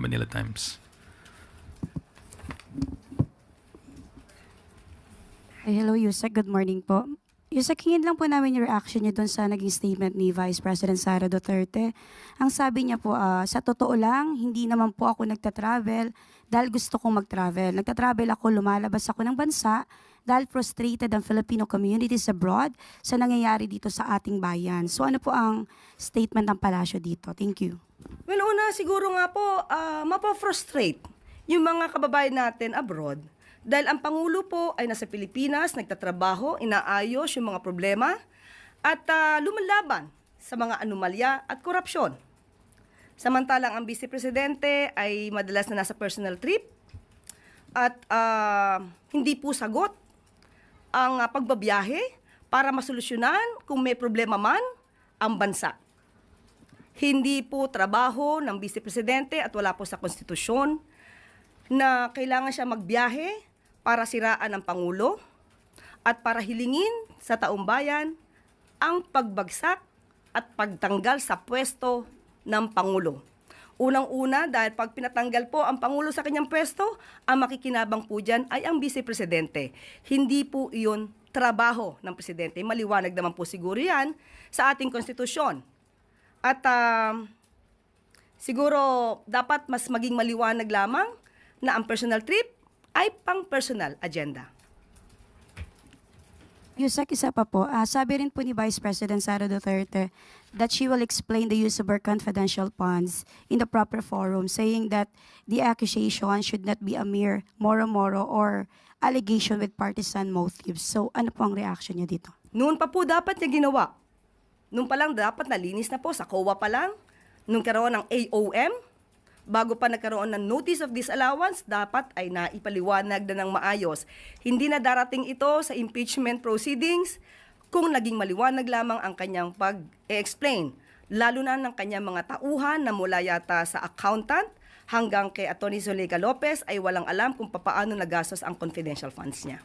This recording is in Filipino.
Manila Times. Hello, Yusek. Good morning po. Yusek, hingin lang po namin yung reaction niyo doon sa naging statement ni Vice President Sara Duterte. Ang sabi niya po, sa totoo lang, hindi naman po ako nagta-travel dahil gusto kong mag-travel. Nagta-travel ako, lumalabas ako ng bansa dahil frustrated ang Filipino communities abroad sa nangyayari dito sa ating bayan. So ano po ang statement ng palasyo dito? Thank you. Well, una, siguro nga po, mapa-frustrate yung mga kababayan natin abroad. Dahil ang Pangulo po ay nasa Pilipinas, nagtatrabaho, inaayos yung mga problema, at lumalaban sa mga anomalya at korupsyon. Samantalang ang Vice Presidente ay madalas na nasa personal trip at hindi po sagot ang pagbabiyahe para masolusyonan kung may problema man ang bansa. Hindi po trabaho ng Vice Presidente at wala po sa konstitusyon na kailangan siya magbiyahe para siraan ang Pangulo at para hilingin sa taong bayan ang pagbagsak at pagtanggal sa pwesto ng Pangulo. Unang-una, dahil pag pinatanggal po ang Pangulo sa kanyang pwesto, ang makikinabang po dyan ay ang Vice Presidente. Hindi po iyon trabaho ng Presidente. Maliwanag naman po siguro yan sa ating konstitusyon. At siguro dapat mas maging maliwanag lamang na ang personal trip ay pang-personal agenda. Yusek, isa pa po, sabi rin po ni Vice President Sara Duterte that she will explain the use of her confidential funds in the proper forum, saying that the accusation should not be a mere moro-moro or allegation with partisan motives. So ano po ang reaction niya dito? Noon pa po dapat niya ginawa. Noon pa lang dapat nalinis na po sa COA pa lang. Nung karoon ng AOM, bago pa nagkaroon ng notice of disallowance, dapat ay naipaliwanag na ng maayos. Hindi na darating ito sa impeachment proceedings kung naging maliwanag lamang ang kanyang pag-explain. Lalo na ng kanyang mga tauhan na mula yata sa accountant hanggang kay Atty. Zuleika Lopez ay walang alam kung paano nagastos ang confidential funds niya.